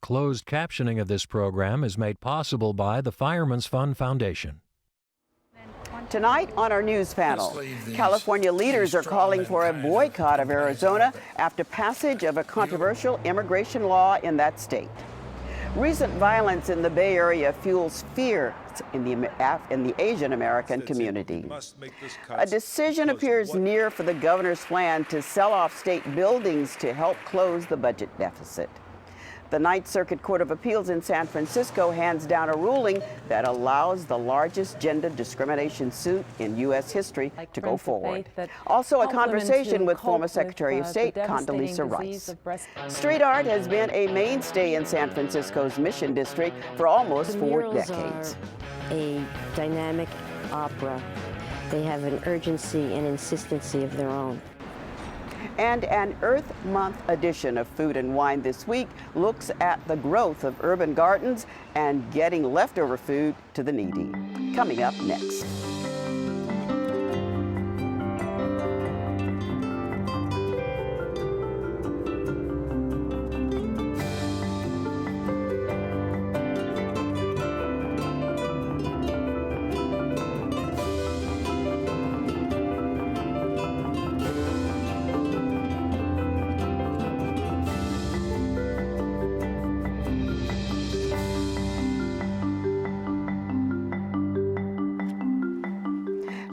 Closed captioning of this program is made possible by the Fireman's Fund Foundation. Tonight on our news panel, California leaders are calling for a boycott of Arizona after passage of a controversial immigration law in that state. Recent violence in the Bay Area fuels fear in the Asian American community. A decision appears near for the governor's plan to sell off state buildings to help close the budget deficit. The Ninth Circuit Court of Appeals in San Francisco hands down a ruling that allows the largest gender discrimination suit in U.S. history to go forward. Also, a conversation with former Secretary of State Condoleezza Rice. Street art has been a mainstay in San Francisco's Mission District for almost 4 decades. A dynamic opera. They have an urgency and insistency of their own. And an Earth Month edition of Food and Wine this week looks at the growth of urban gardens and getting leftover food to the needy. Coming up next.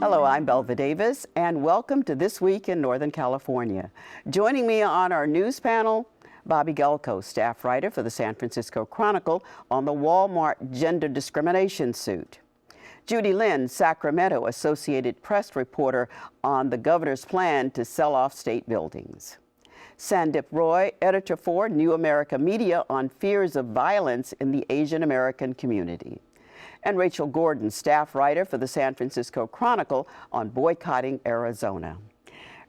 Hello, I'm Belva Davis, and welcome to This Week in Northern California. Joining me on our news panel, Bobby Gelko, staff writer for the San Francisco Chronicle on the Walmart gender discrimination suit. Judy Lin, Sacramento Associated Press reporter on the governor's plan to sell off state buildings. Sandip Roy, editor for New America Media on fears of violence in the Asian American community. And Rachel Gordon, staff writer for the San Francisco Chronicle on boycotting Arizona.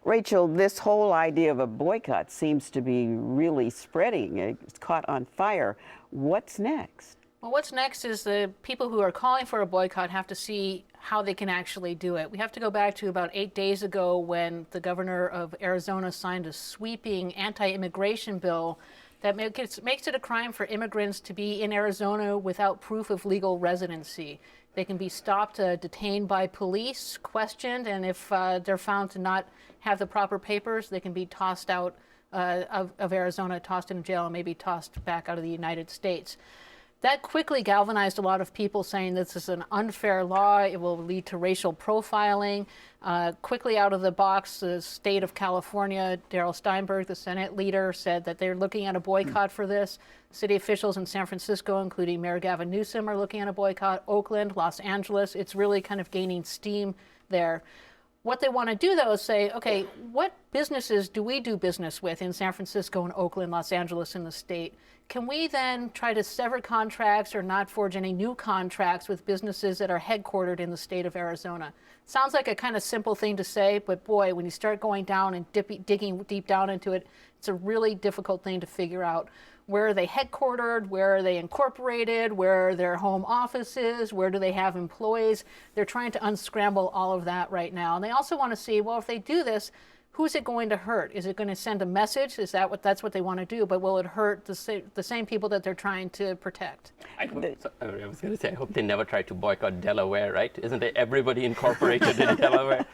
Rachel, this whole idea of a boycott seems to be really spreading. It's caught on fire. What's next? Well, what's next is the people who are calling for a boycott have to see how they can actually do it. We have to go back to about 8 days ago when the governor of Arizona signed a sweeping anti-immigration bill that makes it a crime for immigrants to be in Arizona without proof of legal residency. They can be stopped, detained by police, questioned, and if they're found to not have the proper papers, they can be tossed out of Arizona, tossed in jail, and maybe tossed back out of the United States. That quickly galvanized a lot of people saying this is an unfair law. It will lead to racial profiling. Quickly out of the box, the state of California, Darrell Steinberg, the Senate leader, said that they're looking at a boycott for this. City officials in San Francisco, including Mayor Gavin Newsom, are looking at a boycott. Oakland, Los Angeles, it's really kind of gaining steam there. What they want to do, though, is say, okay, what businesses do we do business with in San Francisco and Oakland, Los Angeles, in the state? Can we then try to sever contracts or not forge any new contracts with businesses that are headquartered in the state of Arizona? Sounds like a kind of simple thing to say, but boy, when you start going down and digging deep down into it, it's a really difficult thing to figure out. Where are they headquartered? Where are they incorporated? Where are their home offices? Where do they have employees? They're trying to unscramble all of that right now. And they also want to see, well, if they do this, who's it going to hurt? Is it going to send a message? Is that that's what they want to do? But will it hurt the same people that they're trying to protect? I was going to say, I hope they never try to boycott Delaware, right? Isn't everybody incorporated in Delaware?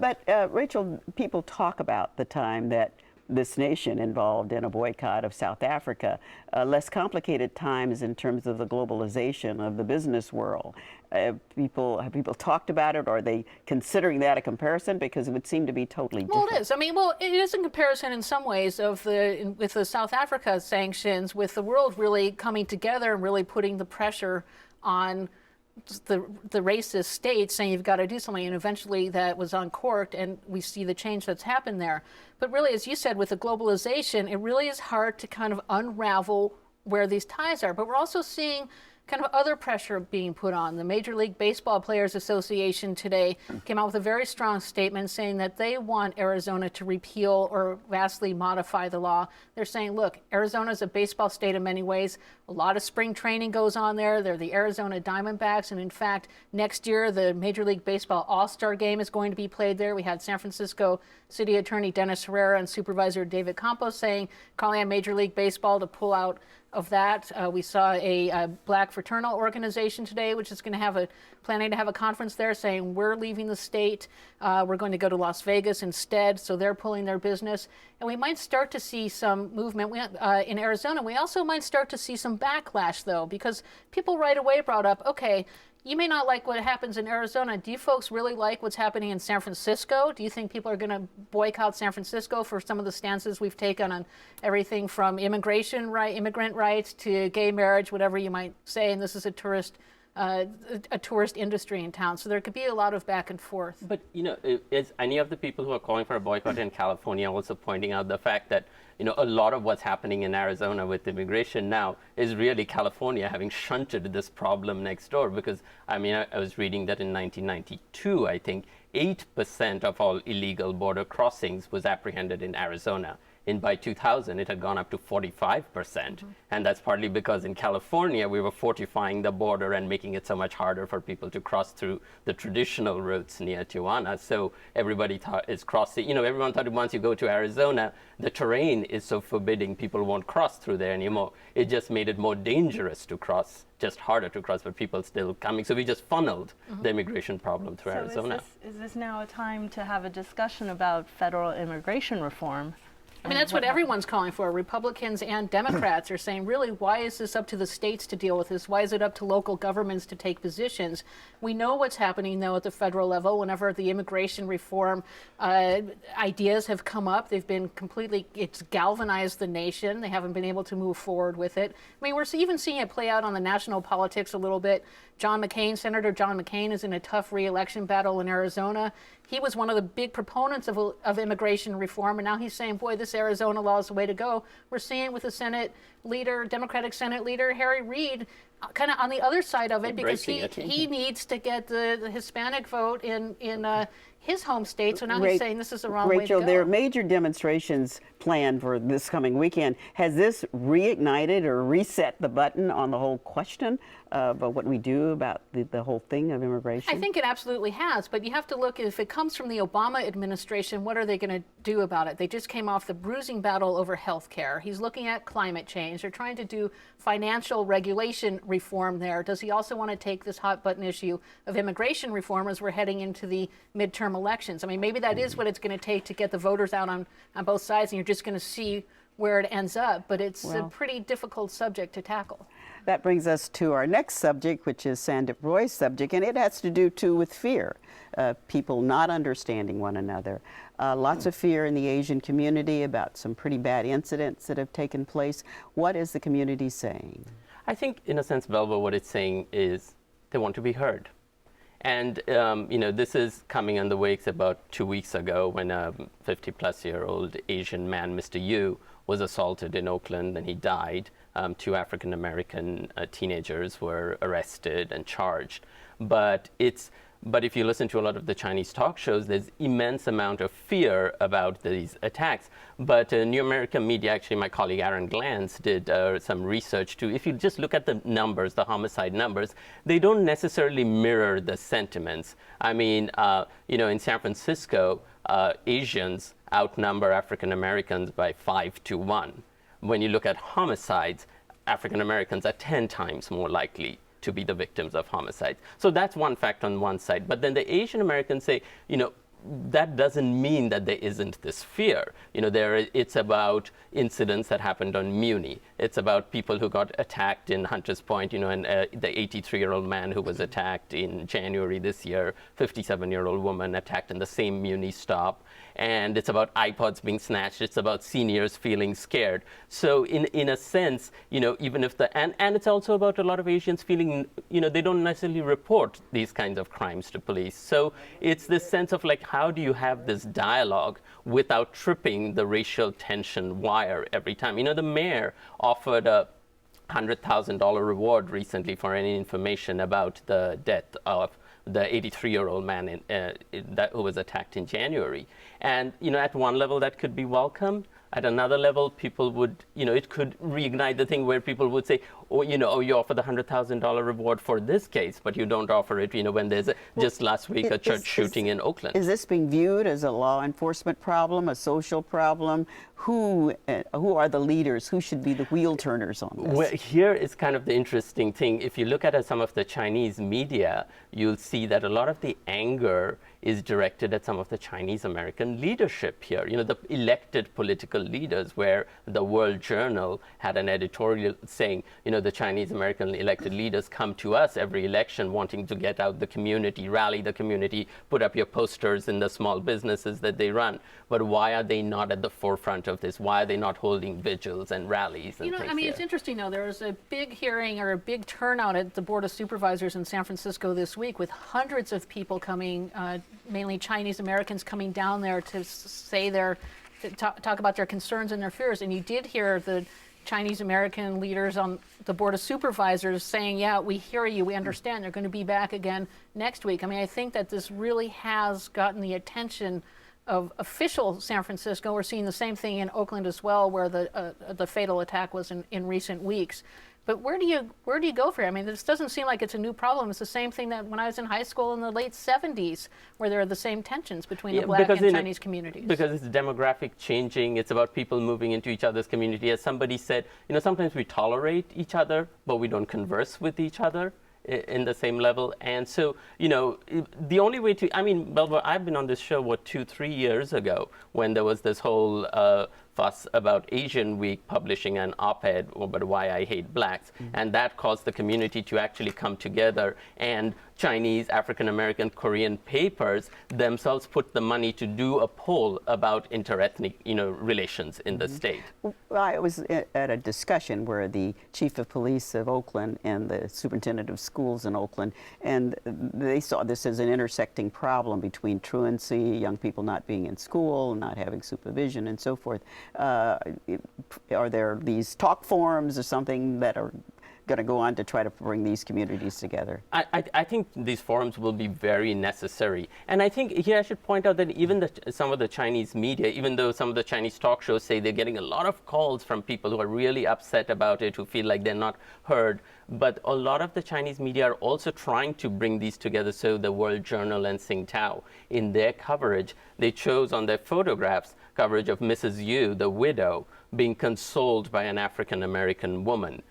But Rachel, people talk about the time that this nation involved in a boycott of South Africa, less complicated times in terms of the globalization of the business world. Have people talked about it? Or are they considering that a comparison? Because it would seem to be totally different. Well, it is. I mean, well, it is a comparison in some ways with the South Africa sanctions, with the world really coming together and really putting the pressure on the racist states saying you've got to do something, and eventually that was uncorked, and we see the change that's happened there. But really, as you said, with the globalization, it really is hard to kind of unravel where these ties are. But we're also seeing kind of other pressure being put on. The Major League Baseball Players Association today came out with a very strong statement saying that they want Arizona to repeal or vastly modify the law. They're saying, look, Arizona is a baseball state in many ways. A lot of spring training goes on there. They're the Arizona Diamondbacks. And in fact, next year, the Major League Baseball All-Star Game is going to be played there. We had San Francisco City Attorney Dennis Herrera and Supervisor David Campos calling on Major League Baseball to pull out of that. We saw a black fraternal organization today, which is going to planning to have a conference there, saying we're leaving the state. We're going to go to Las Vegas instead. So they're pulling their business, and we might start to see some movement in Arizona. We also might start to see some backlash, though, because people right away brought up, okay, you may not like what happens in Arizona. Do you folks really like what's happening in San Francisco? Do you think people are going to boycott San Francisco for some of the stances we've taken on everything from immigrant rights to gay marriage, whatever you might say? And this is a tourist industry in town, so there could be a lot of back and forth. But is any of the people who are calling for a boycott in California also pointing out the fact that a lot of what's happening in Arizona with immigration now is really California having shunted this problem next door? Because I was reading that in 1992, I think 8% of all illegal border crossings was apprehended in Arizona. And by 2000, it had gone up to 45%. And that's partly because in California, we were fortifying the border and making it so much harder for people to cross through the traditional routes near Tijuana. So everybody thought is crossing, everyone thought once you go to Arizona, the terrain is so forbidding, people won't cross through there anymore. It just made it more dangerous to cross, just harder to cross, but people still coming. So we just funneled the immigration problem through Arizona. Is this now a time to have a discussion about federal immigration reform? That's what everyone's calling for. Republicans and Democrats are saying, really, why is this up to the states to deal with this? Why is it up to local governments to take positions? We know what's happening, though, at the federal level. Whenever the immigration reform ideas have come up, they've been it's galvanized the nation. They haven't been able to move forward with it. We're even seeing it play out on the national politics a little bit. Senator John McCain is in a tough re-election battle in Arizona. He was one of the big proponents of immigration reform, and now he's saying, boy, this Arizona law is the way to go. We're seeing with the Senate leader, Democratic Senate leader, Harry Reid, kind of on the other side of it, because he needs to get the Hispanic vote in his home state. So now he's saying this is the wrong way to go. Rachel, there are major demonstrations planned for this coming weekend. Has this reignited or reset the button on the whole question of what we do about the whole thing of immigration? I think it absolutely has, but you have to look, if it comes from the Obama administration, what are they going to do about it? They just came off the bruising battle over health care. He's looking at climate change. They're trying to do financial regulation reform there. Does he also want to take this hot button issue of immigration reform as we're heading into the midterm elections? Maybe that is what it's going to take to get the voters out on both sides, and you're just going to see where it ends up. But it's a pretty difficult subject to tackle. That brings us to our next subject, which is Sandip Roy's subject, and it has to do, too, with fear. People not understanding one another. Lots of fear in the Asian community about some pretty bad incidents that have taken place. What is the community saying? I think, in a sense, Belva, what it's saying is they want to be heard. And, this is coming in the wakes about 2 weeks ago when a 50-plus-year-old Asian man, Mr. Yu, was assaulted in Oakland and he died. 2 African-American teenagers were arrested and charged. But if you listen to a lot of the Chinese talk shows, there's immense amount of fear about these attacks. But New American Media, actually my colleague Aaron Glantz did some research too. If you just look at the numbers, the homicide numbers, they don't necessarily mirror the sentiments. In San Francisco, Asians outnumber African Americans by 5 to 1. When you look at homicides, African Americans are 10 times more likely to be the victims of homicides. So that's one fact on one side. But then the Asian Americans say, that doesn't mean that there isn't this fear. It's about incidents that happened on Muni. It's about people who got attacked in Hunters Point, and the 83-year-old man who was attacked in January this year, 57-year-old woman attacked in the same Muni stop. And it's about iPods being snatched. It's about seniors feeling scared. So in a sense, even if and it's also about a lot of Asians feeling, they don't necessarily report these kinds of crimes to police. So it's this sense of how do you have this dialogue without tripping the racial tension wire every time? The mayor offered a $100,000 reward recently for any information about the death of the 83-year-old man who was attacked in January. And, at one level that could be welcomed. At another level, people would, it could reignite the thing where people would say, you offer the $100,000 reward for this case, but you don't offer it, when there's just last week a church shooting in Oakland. Is this being viewed as a law enforcement problem, a social problem? Who are the leaders? Who should be the wheel turners on this? Well, here is kind of the interesting thing. If you look at some of the Chinese media, you'll see that a lot of the anger is directed at some of the Chinese American leadership here. The elected political leaders, where the World Journal had an editorial saying, the Chinese American elected leaders come to us every election wanting to get out the community, rally the community, put up your posters in the small businesses that they run. But why are they not at the forefront of this? Why are they not holding vigils and rallies and things it's interesting, though. There was a big hearing or a big turnout at the Board of Supervisors in San Francisco this week with hundreds of people coming, mainly Chinese Americans coming down there to say talk about their concerns and their fears. And you did hear the Chinese American leaders on the Board of Supervisors saying, yeah, we hear you, we understand, they're going to be back again next week. I think that this really has gotten the attention of official San Francisco. We're seeing the same thing in Oakland as well, where the fatal attack was in recent weeks. But where do you go from here? This doesn't seem like it's a new problem. It's the same thing that when I was in high school in the late 70s, where there are the same tensions between the Black and Chinese communities. Because it's demographic changing. It's about people moving into each other's community. As somebody said, sometimes we tolerate each other, but we don't converse with each other in the same level. And so, the only way to, Belva, I've been on this show, 2-3 years ago, when there was this whole fuss about Asian Week publishing an op-ed about why I hate blacks. Mm-hmm. And that caused the community to actually come together, and Chinese, African American, Korean papers themselves put the money to do a poll about interethnic, relations in the state. Well, I was at a discussion where the chief of police of Oakland and the superintendent of schools in Oakland, and they saw this as an intersecting problem between truancy, young people not being in school, not having supervision, and so forth. Are there these talk forums or something that are going to go on to try to bring these communities together? I think these forums will be very necessary. And I think here I should point out that even some of the Chinese media, even though some of the Chinese talk shows say they're getting a lot of calls from people who are really upset about it, who feel like they're not heard, but a lot of the Chinese media are also trying to bring these together. So the World Journal and Tsingtao, in their coverage, they chose on their photographs coverage of Mrs. Yu, the widow, being consoled by an African American woman.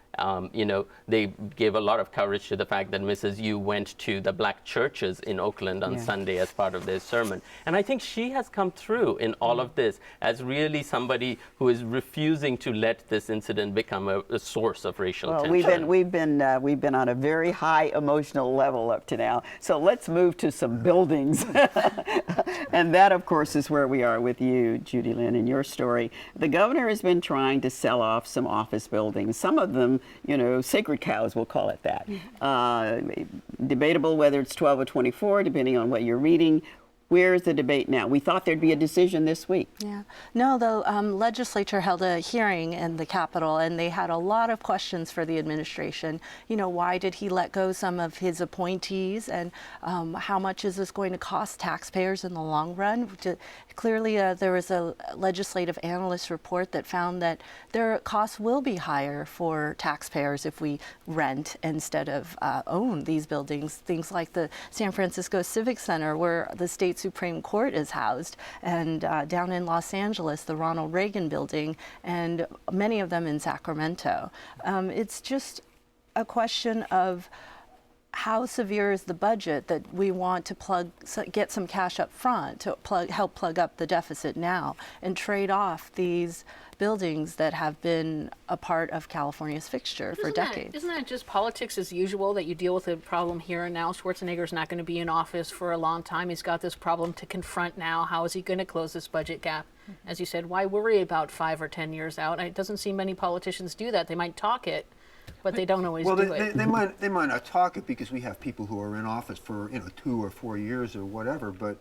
They gave a lot of coverage to the fact that Mrs. Yu went to the black churches in Oakland on Sunday as part of their sermon. And I think she has come through in all of this as really somebody who is refusing to let this incident become a source of racial tension. We've been on a very high emotional level up to now. So let's move to some buildings. And that, of course, is where we are with you, Judy Lynn, in your story. The governor has been trying to sell off some office buildings, some of them, sacred cows, we'll call it that. Debatable whether it's 12 or 24, depending on what you're reading. Where is the debate now? We thought there'd be a decision this week. Yeah. No, the legislature held a hearing in the Capitol, and they had a lot of questions for the administration. Why did he let go some of his appointees, and how much is this going to cost taxpayers in the long run? Clearly, there was a legislative analyst report that found that their costs will be higher for taxpayers if we rent instead of own these buildings. Things like the San Francisco Civic Center, where the state Supreme Court is housed, and down in Los Angeles, the Ronald Reagan building, and many of them in Sacramento. It's just a question of how severe is the budget that we want to get some cash up front to help plug up the deficit now, and trade off these buildings that have been a part of California's fixture for decades. Isn't that just politics as usual, that you deal with a problem here and now? Schwarzenegger's not going to be in office for a long time. He's got this problem to confront now. How is he going to close this budget gap? Mm-hmm. As you said, why worry about 5 or 10 years out? It doesn't seem many politicians do that. They might talk it, but they don't always do it. They might not talk it because we have people who are in office for 2 or 4 years or whatever. But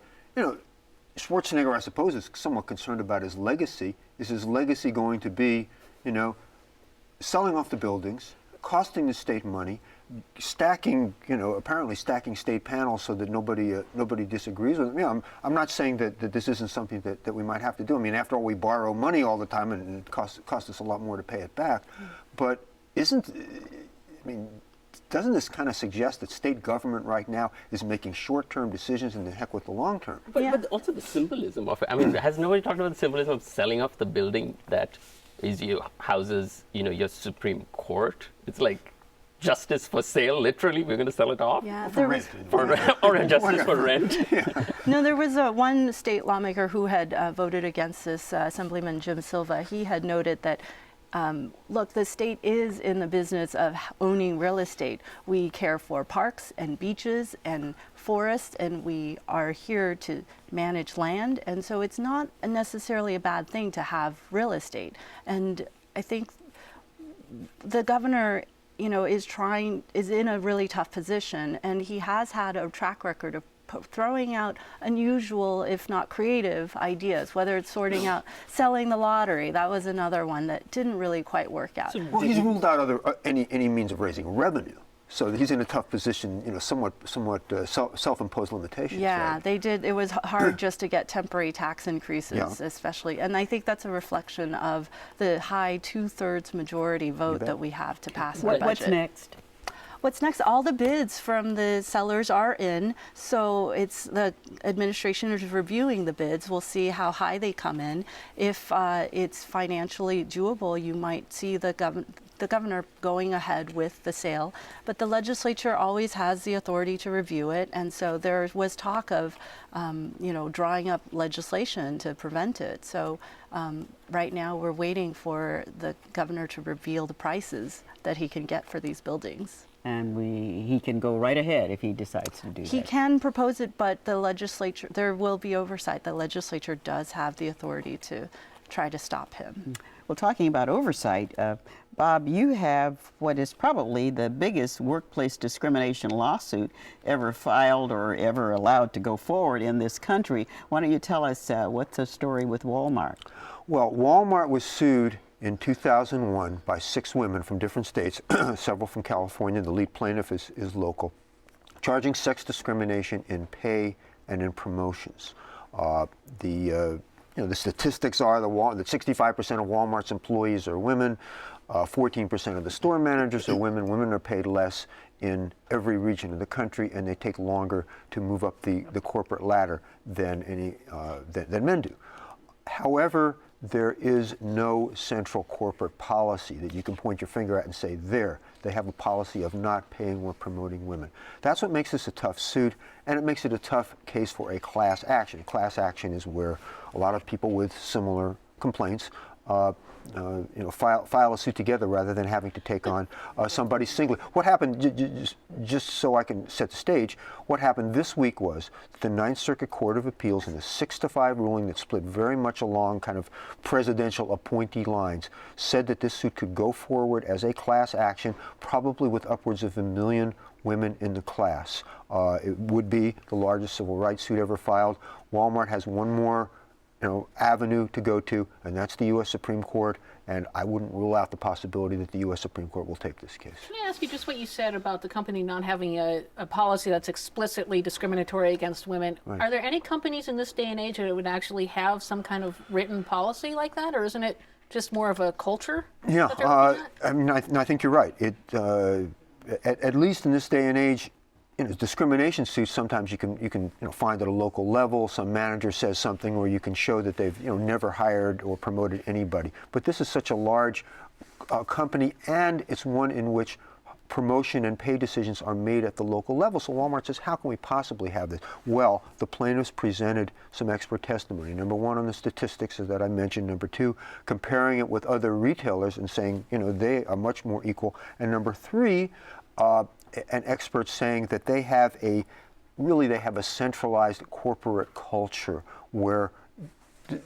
Schwarzenegger, I suppose, is somewhat concerned about his legacy. Is his legacy going to be, selling off the buildings, costing the state money, stacking, apparently stacking state panels so that nobody disagrees with them. I'm not saying that this isn't something that we might have to do. I mean, after all, we borrow money all the time, and it costs us a lot more to pay it back. But doesn't this kind of suggest that state government right now is making short-term decisions and the heck with the long term? But also the symbolism of it. I mean, has nobody talked about the symbolism of selling off the building that houses, your Supreme Court? It's like justice for sale, literally. We're going to sell it off? Yeah, for rent. Or justice for rent. No, there was one state lawmaker who had voted against this, Assemblyman Jim Silva. He had noted that look, the state is in the business of owning real estate. We care for parks and beaches and forests, and we are here to manage land. And so it's not necessarily a bad thing to have real estate. And I think the governor, is in a really tough position, and he has had a track record of throwing out unusual, if not creative, ideas, whether it's selling the lottery. That was another one that didn't really quite work out. Well, he's ruled out any means of raising revenue. So he's in a tough position, somewhat self-imposed limitations. Yeah, right? they did. It was hard just to get temporary tax increases, especially. And I think that's a reflection of the high 2/3 majority vote that we have to pass our budget. What's next? What's next? All the bids from the sellers are in, so it's the administration is reviewing the bids. We'll see how high they come in. If it's financially doable, you might see the governor going ahead with the sale, but the legislature always has the authority to review it, and so there was talk of, drawing up legislation to prevent it. So right now we're waiting for the governor to reveal the prices that he can get for these buildings. And he can go right ahead if he decides to do that. He can propose it, but the legislature, there will be oversight. The legislature does have the authority to try to stop him. Well, talking about oversight, Bob, you have what is probably the biggest workplace discrimination lawsuit ever filed or ever allowed to go forward in this country. Why don't you tell us what's the story with Walmart? Well, Walmart was sued in 2001 by 6 women from different states, several from California. The lead plaintiff is local, charging sex discrimination in pay and in promotions. The statistics are that 65% of Walmart's employees are women, 14% of the store managers are women. Women are paid less in every region of the country, and they take longer to move up the corporate ladder than men do. However, there is no central corporate policy that you can point your finger at and say, they have a policy of not paying or promoting women. That's what makes this a tough suit, and it makes it a tough case for a class action. Class action is where a lot of people with similar complaints file a suit together rather than having to take on somebody singly. What happened, just so I can set the stage, what happened this week was the Ninth Circuit Court of Appeals, in a 6-5 ruling that split very much along kind of presidential appointee lines, said that this suit could go forward as a class action, probably with upwards of 1 million women in the class. It would be the largest civil rights suit ever filed. Walmart has one more avenue to go to, and that's the U.S. Supreme Court, and I wouldn't rule out the possibility that the U.S. Supreme Court will take this case. Can I ask you just what you said about the company not having a policy that's explicitly discriminatory against women? Right. Are there any companies in this day and age that would actually have some kind of written policy like that, or isn't it just more of a culture? Yeah, I think you're right. At least in this day and age, discrimination suits, sometimes you can find at a local level. Some manager says something, or you can show that they've never hired or promoted anybody. But this is such a large company, and it's one in which promotion and pay decisions are made at the local level. So Walmart says, how can we possibly have this? Well, the plaintiffs presented some expert testimony. Number one, on the statistics that I mentioned. Number two, comparing it with other retailers and saying, they are much more equal. And number three, an expert saying that they have a centralized corporate culture where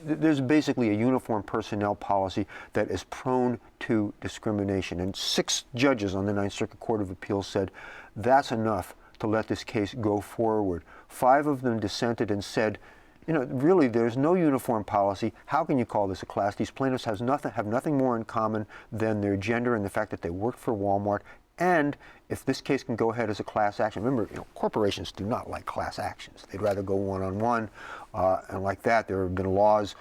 there's basically a uniform personnel policy that is prone to discrimination. And 6 judges on the Ninth Circuit Court of Appeals said that's enough to let this case go forward. 5 of them dissented and said, really there's no uniform policy. How can you call this a class? These plaintiffs have nothing more in common than their gender and the fact that they work for Walmart. And if this case can go ahead as a class action, remember, corporations do not like class actions. They'd rather go one-on-one, and like that. There have been laws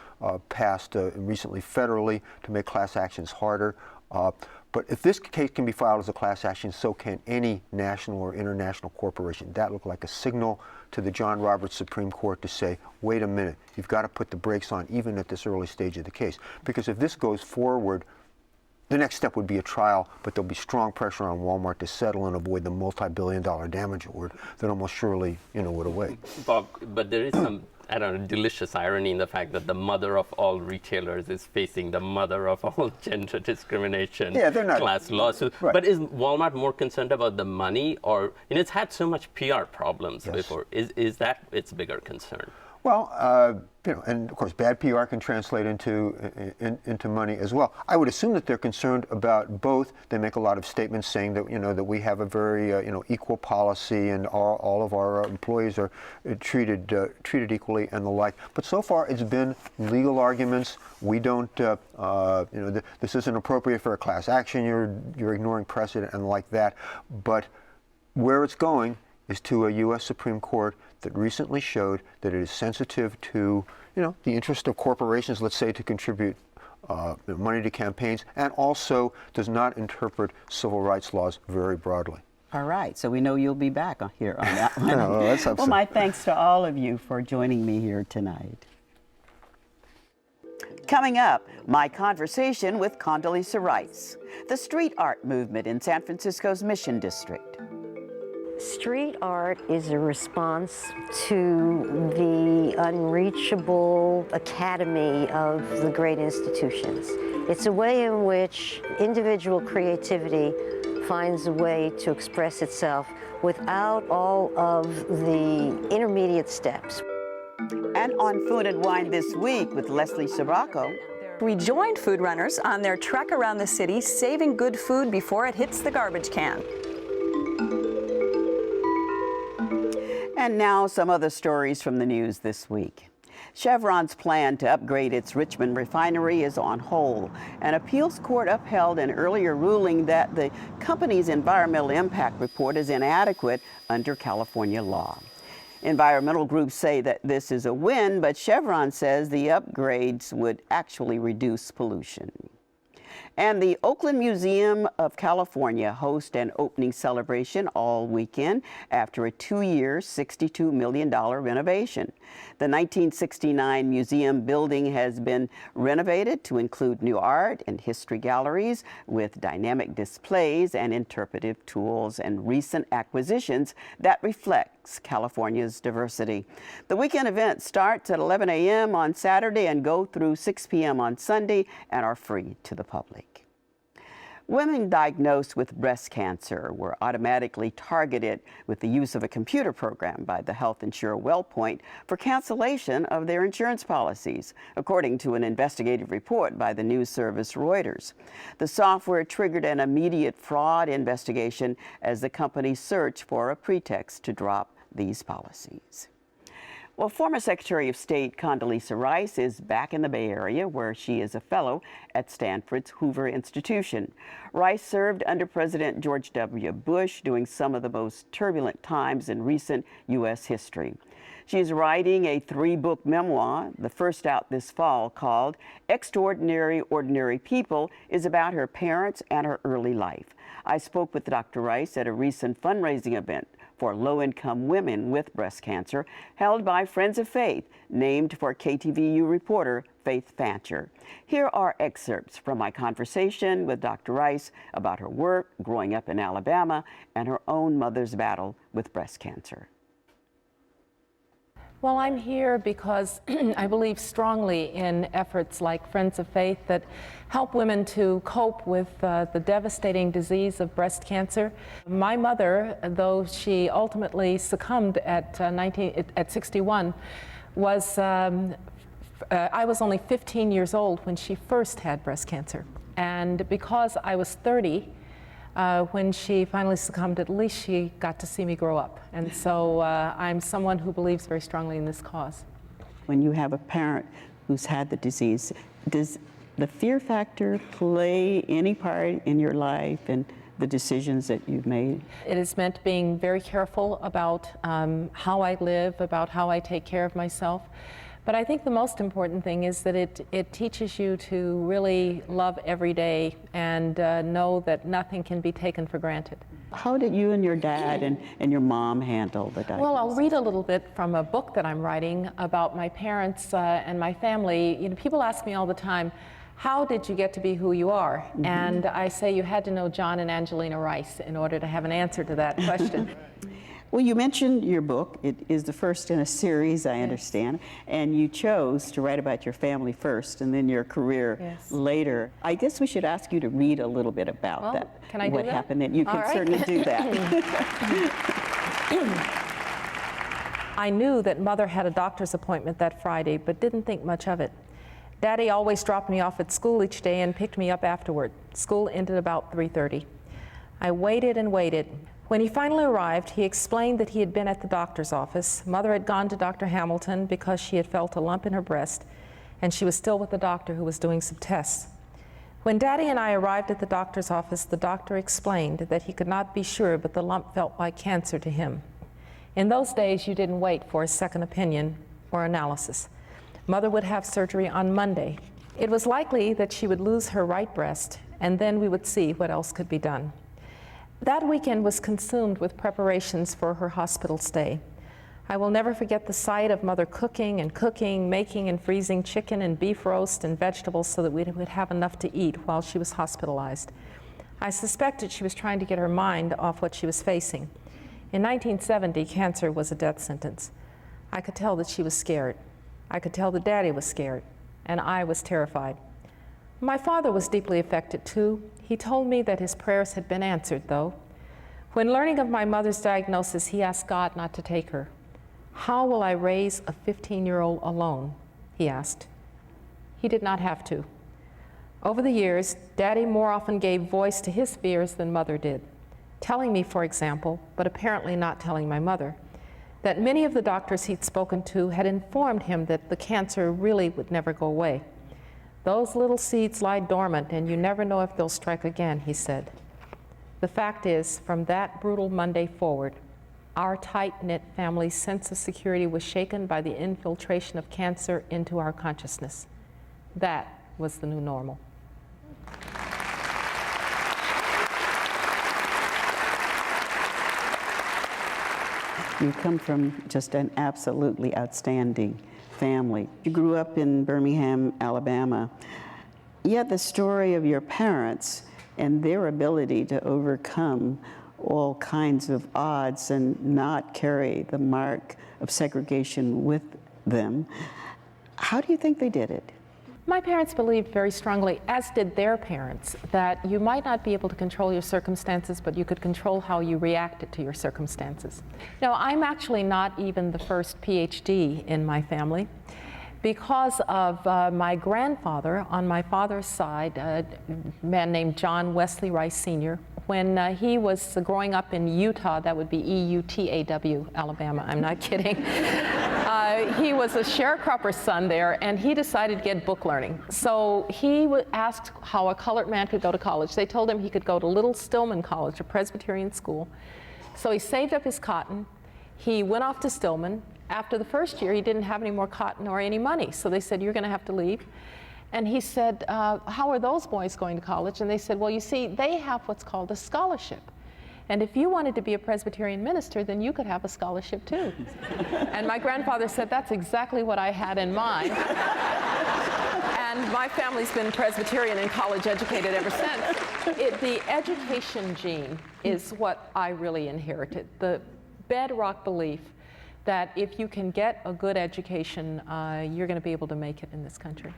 passed recently federally to make class actions harder. But if this case can be filed as a class action, so can any national or international corporation. That looked like a signal to the John Roberts Supreme Court to say, wait a minute, you've got to put the brakes on even at this early stage of the case. Because if this goes forward, the next step would be a trial, but there'll be strong pressure on Walmart to settle and avoid the multi-billion-dollar damage award that almost surely, would await. Bob, but there is some, I don't know, delicious irony in the fact that the mother of all retailers is facing the mother of all gender discrimination class lawsuits. Right. But is Walmart more concerned about the money, or it's had so much PR problems before? Is that its bigger concern? Well, and of course, bad PR can translate into money as well. I would assume that they're concerned about both. They make a lot of statements saying that that we have a very equal policy and all of our employees are treated equally and the like. But so far, it's been legal arguments. We don't, this isn't appropriate for a class action. You're ignoring precedent and like that. But where it's going is to a U.S. Supreme Court that recently showed that it is sensitive to, the interest of corporations, let's say, to contribute money to campaigns, and also does not interpret civil rights laws very broadly. All right, so we know you'll be back here on that one. Let's hope so. Well, my thanks to all of you for joining me here tonight. Coming up, my conversation with Condoleezza Rice, the street art movement in San Francisco's Mission District. Street art is a response to the unreachable academy of the great institutions. It's a way in which individual creativity finds a way to express itself without all of the intermediate steps. And on Food and Wine this week with Leslie Sbrocco. We joined food runners on their trek around the city, saving good food before it hits the garbage can. And now some other stories from the news this week. Chevron's plan to upgrade its Richmond refinery is on hold. An appeals court upheld an earlier ruling that the company's environmental impact report is inadequate under California law. Environmental groups say that this is a win, but Chevron says the upgrades would actually reduce pollution. And the Oakland Museum of California hosts an opening celebration all weekend after a 2-year, $62 million renovation. The 1969 museum building has been renovated to include new art and history galleries with dynamic displays and interpretive tools and recent acquisitions that reflects California's diversity. The weekend event starts at 11 a.m. on Saturday and go through 6 p.m. on Sunday and are free to the public. Women diagnosed with breast cancer were automatically targeted with the use of a computer program by the health insurer WellPoint for cancellation of their insurance policies, according to an investigative report by the news service Reuters. The software triggered an immediate fraud investigation as the company searched for a pretext to drop these policies. Well, former Secretary of State Condoleezza Rice is back in the Bay Area, where she is a fellow at Stanford's Hoover Institution. Rice served under President George W. Bush during some of the most turbulent times in recent U.S. history. She is writing a 3-book memoir, the first out this fall, called Extraordinary Ordinary People, is about her parents and her early life. I spoke with Dr. Rice at a recent fundraising event for low-income women with breast cancer, held by Friends of Faith, named for KTVU reporter Faith Fancher. Here are excerpts from my conversation with Dr. Rice about her work growing up in Alabama and her own mother's battle with breast cancer. Well, I'm here because I believe strongly in efforts like Friends of Faith that help women to cope with the devastating disease of breast cancer. My mother, though she ultimately succumbed at 61, was I was only 15 years old when she first had breast cancer. And because I was 30, when she finally succumbed, at least she got to see me grow up. And so I'm someone who believes very strongly in this cause. when you have a parent who's had the disease, does the fear factor play any part in your life and the decisions that you've made? It has meant being very careful about how I live, about how I take care of myself. But I think the most important thing is that it teaches you to really love every day and know that nothing can be taken for granted. How did you and your dad and your mom handle the diagnosis? Well, I'll read a little bit from a book that I'm writing about my parents and my family. You know, people ask me all the time, how did you get to be who you are? Mm-hmm. And I say you had to know John and Angelina Rice in order to have an answer to that question. Well, you mentioned your book. It is the first in a series, I understand, and you chose to write about your family first and then your career later. I guess we should ask you to read a little bit about that. Can I do what that? happened, and you can certainly do that. I knew that Mother had a doctor's appointment that Friday, but didn't think much of it. Daddy always dropped me off at school each day and picked me up afterward. School ended about 3:30. I waited and waited. When he finally arrived, he explained that he had been at the doctor's office. Mother had gone to Dr. Hamilton because she had felt a lump in her breast, and she was still with the doctor who was doing some tests. When Daddy and I arrived at the doctor's office, the doctor explained that he could not be sure, but the lump felt like cancer to him. In those days, you didn't wait for a second opinion or analysis. Mother would have surgery on Monday. It was likely that she would lose her right breast, and then we would see what else could be done. That weekend was consumed with preparations for her hospital stay. I will never forget the sight of Mother cooking, making and freezing chicken and beef roast and vegetables so that we would have enough to eat while she was hospitalized. I suspected she was trying to get her mind off what she was facing. In 1970, cancer was a death sentence. I could tell that she was scared. I could tell that Daddy was scared, and I was terrified. My father was deeply affected too. He told me that his prayers had been answered, though. When learning of my mother's diagnosis, he asked God not to take her. How will I raise a 15-year-old alone? He asked. He did not have to. Over the years, Daddy more often gave voice to his fears than Mother did, telling me, for example, but apparently not telling my mother, that many of the doctors he'd spoken to had informed him that the cancer really would never go away. Those little seeds lie dormant, and you never know if they'll strike again, he said. The fact is, from that brutal Monday forward, our tight-knit family's sense of security was shaken by the infiltration of cancer into our consciousness. That was the new normal. You come from just an absolutely outstanding family. You grew up in Birmingham, Alabama. Yet the story of your parents and their ability to overcome all kinds of odds and not carry the mark of segregation with them, how do you think they did it? My parents believed very strongly, as did their parents, that you might not be able to control your circumstances, but you could control how you reacted to your circumstances. Now, I'm actually not even the first PhD in my family. Because of my grandfather, on my father's side, a man named John Wesley Rice Sr., when he was growing up in Utah, that would be E-U-T-A-W, Alabama, I'm not kidding. He was a sharecropper's son there, and he decided to get book learning. So he asked how a colored man could go to college. They told him he could go to Little Stillman College, a Presbyterian school. So he saved up his cotton. He went off to Stillman. After the first year, he didn't have any more cotton or any money. So they said, you're going to have to leave. And he said, how are those boys going to college? And they said, well, you see, they have what's called a scholarship. And if you wanted to be a Presbyterian minister, then you could have a scholarship too. And my grandfather said, that's exactly what I had in mind. And my family's been Presbyterian and college educated ever since. The education gene is what I really inherited. The bedrock belief that if you can get a good education, you're going to be able to make it in this country.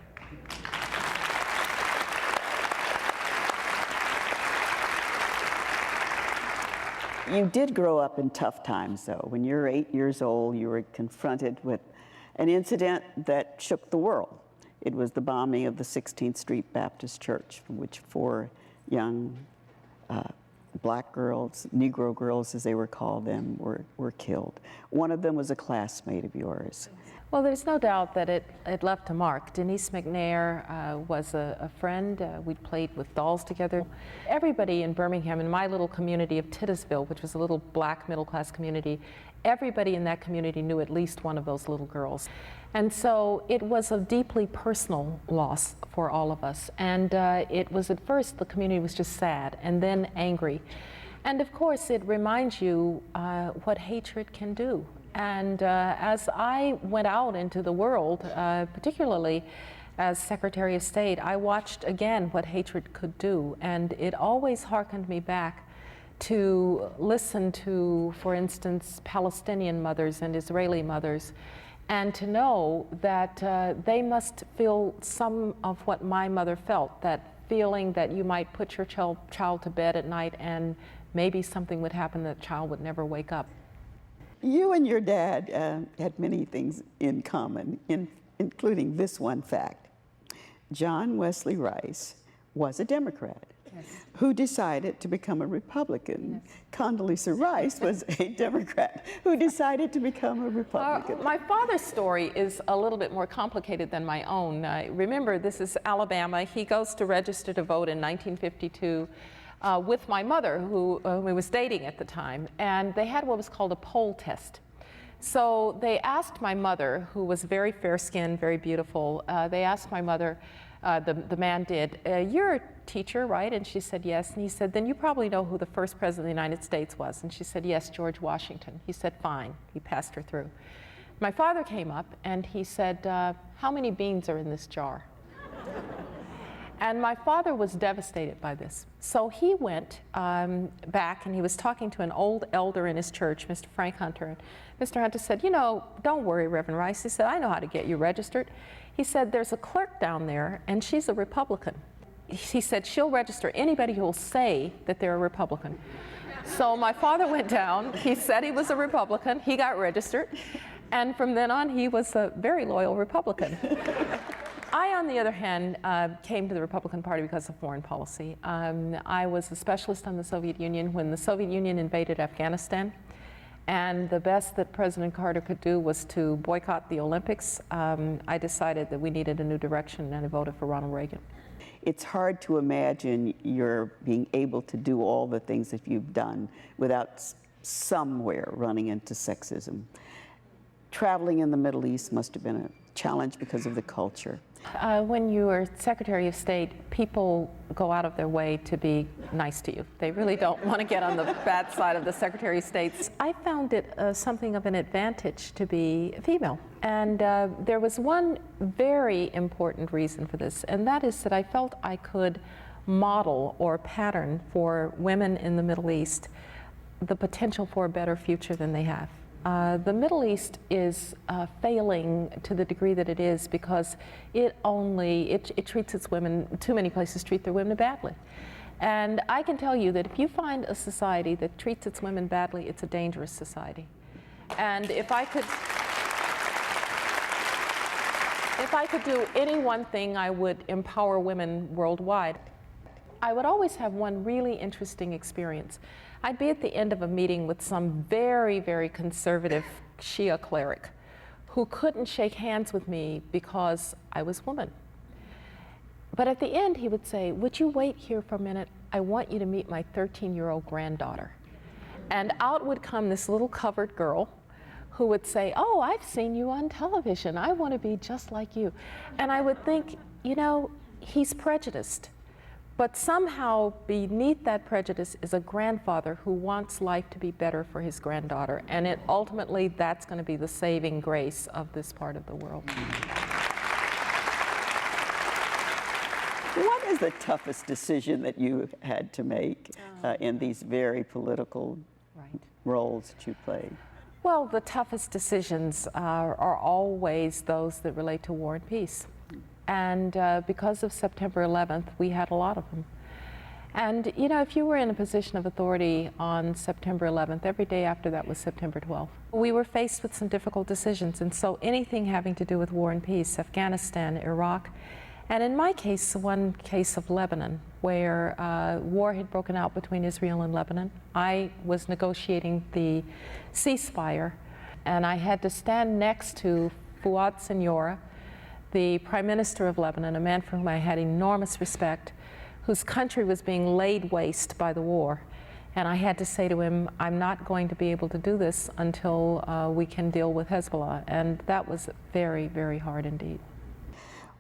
You did grow up in tough times, though. When you were 8 years old, you were confronted with an incident that shook the world. It was the bombing of the 16th Street Baptist Church, from which 4 young black girls, Negro girls as they were called them, were killed. One of them was a classmate of yours. Well, there's no doubt that it left a mark. Denise McNair was a friend. We played with dolls together. Everybody in Birmingham, in my little community of Titusville, which was a little black middle-class community, everybody in that community knew at least one of those little girls. And so it was a deeply personal loss for all of us. And it was at first, the community was just sad and then angry. And of course, it reminds you what hatred can do. And as I went out into the world, particularly as Secretary of State, I watched again what hatred could do. And it always hearkened me back to listen to, for instance, Palestinian mothers and Israeli mothers, and to know that they must feel some of what my mother felt, that feeling that you might put your child to bed at night and maybe something would happen, that child would never wake up. You and your dad had many things in common, including this one fact. John Wesley Rice was a Democrat. Yes. Who decided to become a Republican. Yes. Condoleezza Rice was a Democrat who decided to become a Republican. My father's story is a little bit more complicated than my own. Remember, this is Alabama. He goes to register to vote in 1952 with my mother, who we was dating at the time, and they had what was called a poll test. So they asked my mother, who was very fair-skinned, very beautiful, they asked my mother, the man did, "You're a teacher, right?" And she said, "Yes." And he said, "Then you probably know who the first president of the United States was." And she said, "Yes, George Washington." He said, "Fine." He passed her through. My father came up and he said, "How many beans are in this jar?" And my father was devastated by this. So he went back and he was talking to an old elder in his church, Mr. Frank Hunter. And Mr. Hunter said, "You know, don't worry, Reverend Rice." He said, "I know how to get you registered." He said, "There's a clerk down there and she's a Republican." He said, "She'll register anybody who will say that they're a Republican." So my father went down, he said he was a Republican, he got registered, and from then on he was a very loyal Republican. I, on the other hand, came to the Republican Party because of foreign policy. I was a specialist on the Soviet Union when the Soviet Union invaded Afghanistan, and the best that President Carter could do was to boycott the Olympics. I decided that we needed a new direction, and I voted for Ronald Reagan. It's hard to imagine you're being able to do all the things that you've done without somewhere running into sexism. Traveling in the Middle East must have been a challenge because of the culture. When you are Secretary of State, people go out of their way to be nice to you. They really don't want to get on the bad side of the Secretary of State. I found it something of an advantage to be female. And there was one very important reason for this, and that is that I felt I could model or pattern for women in the Middle East the potential for a better future than they have. The Middle East is failing to the degree that it is because it treats its women, too many places treat their women badly. And I can tell you that if you find a society that treats its women badly, it's a dangerous society. And if I could do any one thing, I would empower women worldwide. I would always have one really interesting experience. I'd be at the end of a meeting with some very, very conservative Shia cleric who couldn't shake hands with me because I was a woman. But at the end, he would say, "Would you wait here for a minute? I want you to meet my 13-year-old granddaughter." And out would come this little covered girl who would say, "Oh, I've seen you on television. I want to be just like you." And I would think, you know, he's prejudiced. But somehow beneath that prejudice is a grandfather who wants life to be better for his granddaughter. And ultimately, that's going to be the saving grace of this part of the world. What is the toughest decision that you had to make in these very political roles that you played? Well, the toughest decisions are always those that relate to war and peace. And because of September 11th, we had a lot of them. And you know, if you were in a position of authority on September 11th, every day after that was September 12th. We were faced with some difficult decisions, and so anything having to do with war and peace, Afghanistan, Iraq, and in my case, one case of Lebanon, where war had broken out between Israel and Lebanon. I was negotiating the ceasefire, and I had to stand next to Fuad Siniora, the Prime Minister of Lebanon, a man for whom I had enormous respect, whose country was being laid waste by the war. And I had to say to him, I'm not going to be able to do this until we can deal with Hezbollah. And that was very, very hard indeed.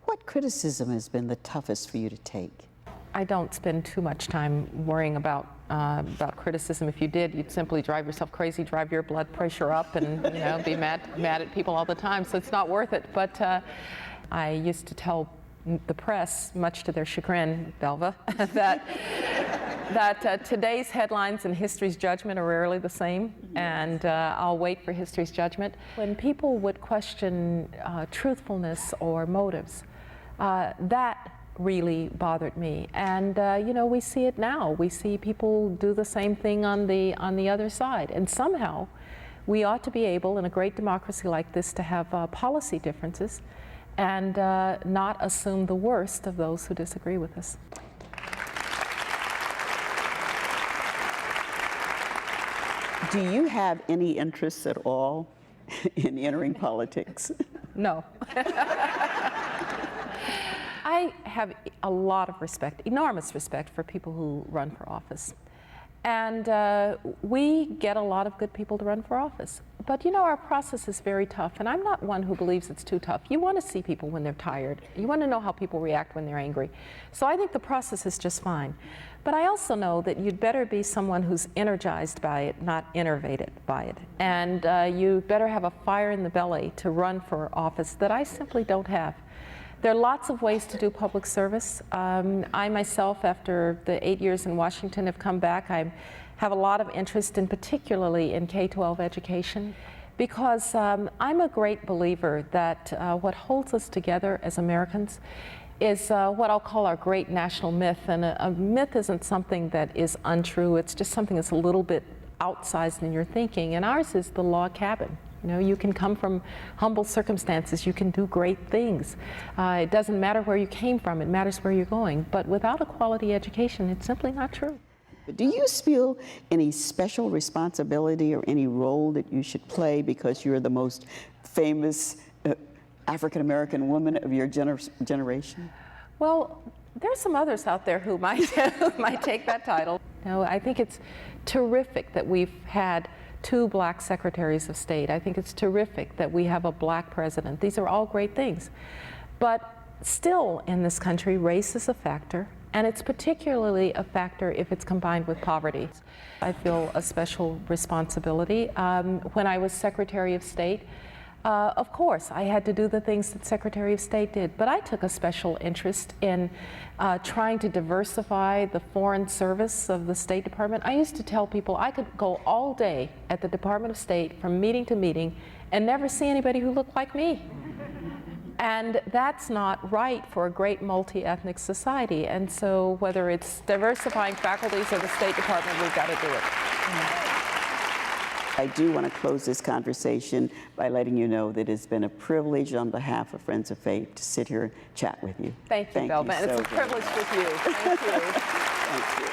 What criticism has been the toughest for you to take? I don't spend too much time worrying about criticism. If you did, you'd simply drive yourself crazy, drive your blood pressure up, and be mad at people all the time. So it's not worth it. But I used to tell the press, much to their chagrin, Belva, that today's headlines and history's judgment are rarely the same, and I'll wait for history's judgment. When people would question truthfulness or motives, that really bothered me. And we see it now. We see people do the same thing on the other side. And somehow we ought to be able, in a great democracy like this, to have policy differences and not assume the worst of those who disagree with us. Do you have any interests at all in entering politics? No. I have a lot of respect, enormous respect for people who run for office. And we get a lot of good people to run for office. But our process is very tough, and I'm not one who believes it's too tough. You want to see people when they're tired. You want to know how people react when they're angry. So I think the process is just fine. But I also know that you'd better be someone who's energized by it, not enervated by it. And you better have a fire in the belly to run for office that I simply don't have. There are lots of ways to do public service. I myself, after the 8 years in Washington, have come back. I have a lot of interest particularly in K-12 education, because I'm a great believer that what holds us together as Americans is what I'll call our great national myth. And a myth isn't something that is untrue. It's just something that's a little bit outsized in your thinking. And ours is the log cabin. You can come from humble circumstances. You can do great things. It doesn't matter where you came from. It matters where you're going. But without a quality education, it's simply not true. Do you feel any special responsibility or any role that you should play because you're the most famous African-American woman of your generation? Well, there's some others out there who might take that title. I think it's terrific that we've had 2 black secretaries of state. I think it's terrific that we have a black president. These are all great things. But still in this country, race is a factor, and it's particularly a factor if it's combined with poverty. I feel a special responsibility. When I was Secretary of State, of course, I had to do the things that Secretary of State did, but I took a special interest in trying to diversify the foreign service of the State Department. I used to tell people I could go all day at the Department of State from meeting to meeting and never see anybody who looked like me. And that's not right for a great multi-ethnic society. And so whether it's diversifying faculties or the State Department, we've got to do it. I do want to close this conversation by letting you know that it's been a privilege on behalf of Friends of Faith to sit here and chat with you. Thank you, Belva. And it's a privilege with you. Thank you. Thank you.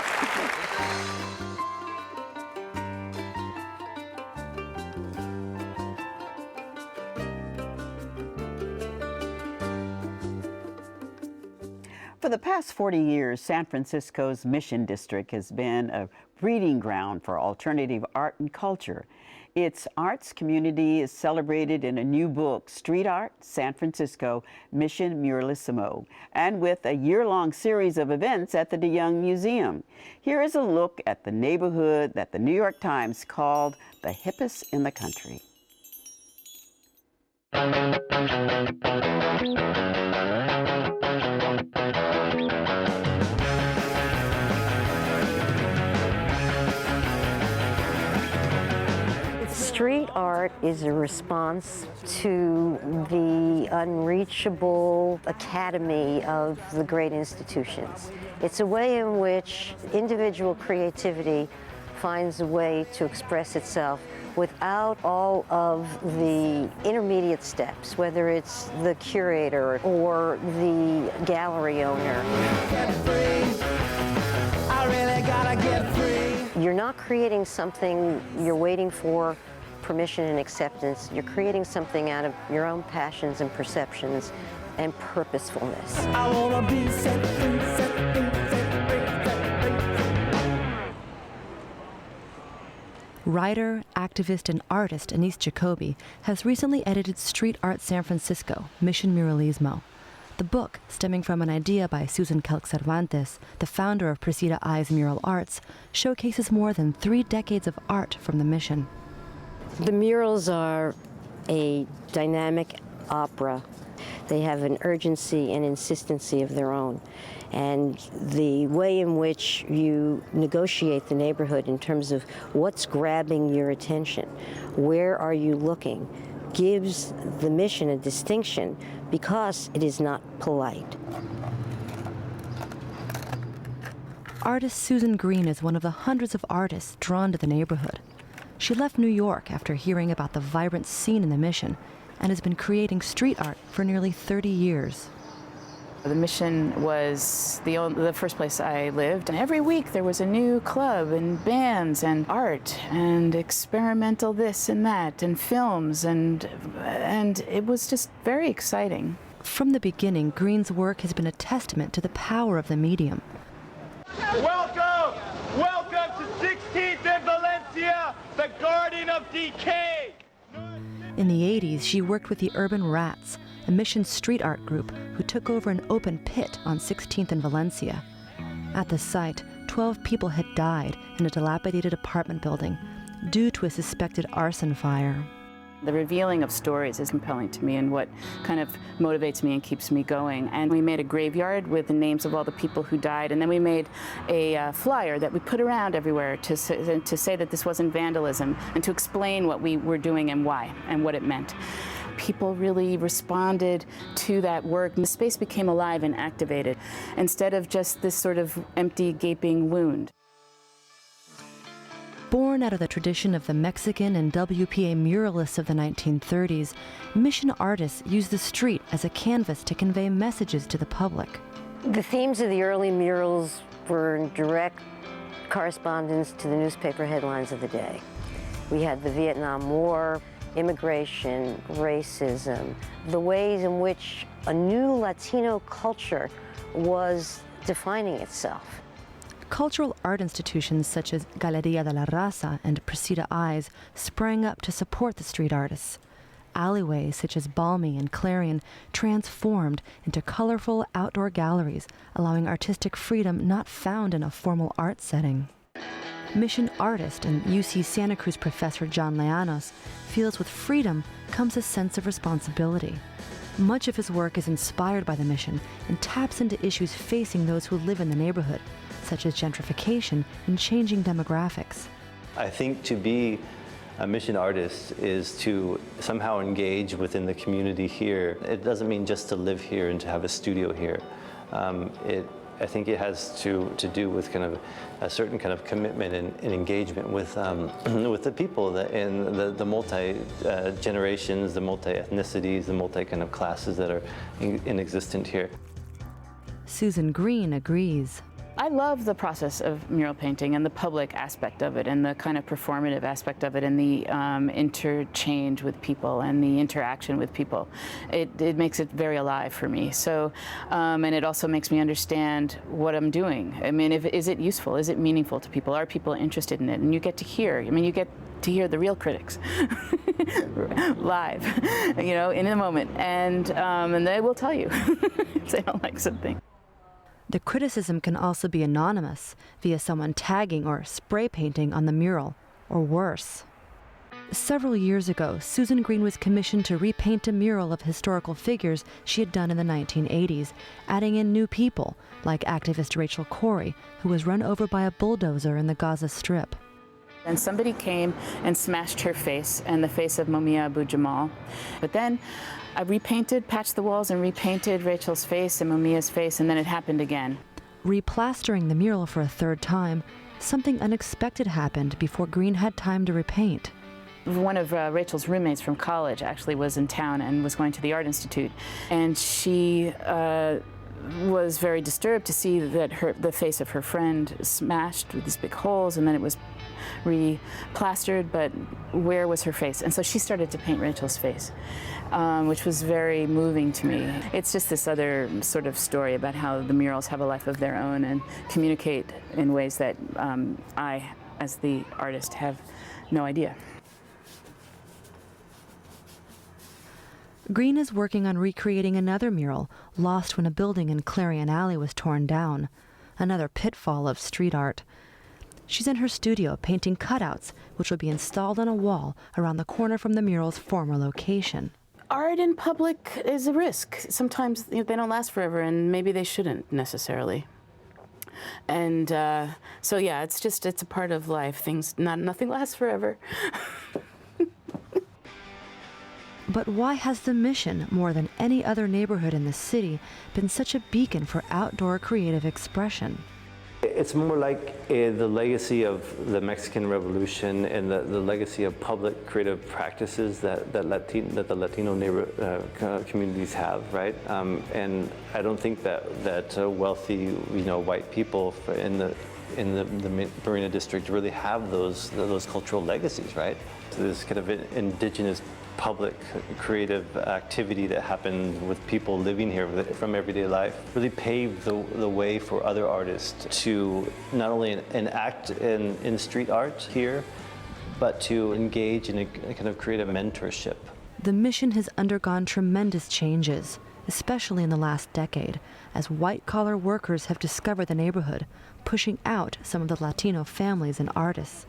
For the past 40 years, San Francisco's Mission District has been a breeding ground for alternative art and culture. Its arts community is celebrated in a new book, Street Art, San Francisco, Mission Muralissimo, and with a year-long series of events at the DeYoung Museum. Here is a look at the neighborhood that the New York Times called the hippest in the country. Street art is a response to the unreachable academy of the great institutions. It's a way in which individual creativity finds a way to express itself without all of the intermediate steps, whether it's the curator or the gallery owner. Get free. I really gotta get free. You're not creating something you're waiting for permission and acceptance. You're creating something out of your own passions and perceptions and purposefulness. I wanna be set free, set free, set free, set free. Writer, activist, and artist Anise Jacoby has recently edited Street Art San Francisco, Mission Muralismo. The book, stemming from an idea by Susan Kelk Cervantes, the founder of Presida I's Mural Arts, showcases more than 3 decades of art from the mission. The murals are a dynamic opera. They have an urgency and insistency of their own. And the way in which you negotiate the neighborhood in terms of what's grabbing your attention, where are you looking, gives the mission a distinction because it is not polite. Artist Susan Green is one of the hundreds of artists drawn to the neighborhood. She left New York after hearing about the vibrant scene in the mission and has been creating street art for nearly 30 years. The mission was the first place I lived, and every week there was a new club and bands and art and experimental this and that and films, and it was just very exciting. From the beginning, Green's work has been a testament to the power of the medium. Welcome! Welcome to 16th and Valencia, the Garden of Decay! In the 80s, she worked with the Urban Rats, a mission street art group who took over an open pit on 16th and Valencia. At the site, 12 people had died in a dilapidated apartment building due to a suspected arson fire. The revealing of stories is compelling to me and what kind of motivates me and keeps me going. And we made a graveyard with the names of all the people who died, and then we made a flyer that we put around everywhere to say that this wasn't vandalism and to explain what we were doing and why and what it meant. People really responded to that work. The space became alive and activated instead of just this sort of empty, gaping wound. Born out of the tradition of the Mexican and WPA muralists of the 1930s, mission artists used the street as a canvas to convey messages to the public. The themes of the early murals were in direct correspondence to the newspaper headlines of the day. We had the Vietnam War, immigration, racism, the ways in which a new Latino culture was defining itself. Cultural art institutions such as Galeria de la Raza and Presida I's sprang up to support the street artists. Alleyways such as Balmy and Clarion transformed into colorful outdoor galleries, allowing artistic freedom not found in a formal art setting. Mission artist and UC Santa Cruz professor John Leanos feels with freedom comes a sense of responsibility. Much of his work is inspired by the mission and taps into issues facing those who live in the neighborhood, such as gentrification and changing demographics. I think to be a mission artist is to somehow engage within the community here. It doesn't mean just to live here and to have a studio here. I think it has to do with kind of a certain kind of commitment and engagement with the people and the multi-generations, the multi-ethnicities, the multi-kind of classes that are in existent here. Susan Green agrees. I love the process of mural painting and the public aspect of it and the kind of performative aspect of it and the interchange with people and the interaction with people. It makes it very alive for me. So, and it also makes me understand what I'm doing. I mean, is it useful? Is it meaningful to people? Are people interested in it? And you get to hear, you get to hear the real critics live, in the moment. And they will tell you if they don't like something. The criticism can also be anonymous via someone tagging or spray painting on the mural, or worse. Several years ago, Susan Green was commissioned to repaint a mural of historical figures she had done in the 1980s, adding in new people, like activist Rachel Corrie, who was run over by a bulldozer in the Gaza Strip. And somebody came and smashed her face and the face of Mumia Abu-Jamal. But then I patched the walls and repainted Rachel's face and Mumia's face, and then it happened again. Replastering the mural for a third time, something unexpected happened before Green had time to repaint. One of Rachel's roommates from college actually was in town and was going to the Art Institute, and she was very disturbed to see that the face of her friend smashed with these big holes, and then it was re-plastered, but where was her face? And so she started to paint Rachel's face, which was very moving to me. It's just this other sort of story about how the murals have a life of their own and communicate in ways that I, as the artist, have no idea. Green is working on recreating another mural lost when a building in Clarion Alley was torn down, another pitfall of street art. She's in her studio painting cutouts, which will be installed on a wall around the corner from the mural's former location. Art in public is a risk. Sometimes they don't last forever, and maybe they shouldn't necessarily. And so yeah, it's a part of life. Nothing lasts forever. But why has the Mission, more than any other neighborhood in the city, been such a beacon for outdoor creative expression? It's more like the legacy of the Mexican Revolution and the legacy of public creative practices that the Latino communities have, right? And I don't think that wealthy, white people in the Marina District really have those cultural legacies, right? So this kind of indigenous public creative activity that happened with people living here from everyday life really paved the way for other artists to not only enact in street art here, but to engage in a kind of creative mentorship. The Mission has undergone tremendous changes, especially in the last decade, as white-collar workers have discovered the neighborhood, pushing out some of the Latino families and artists.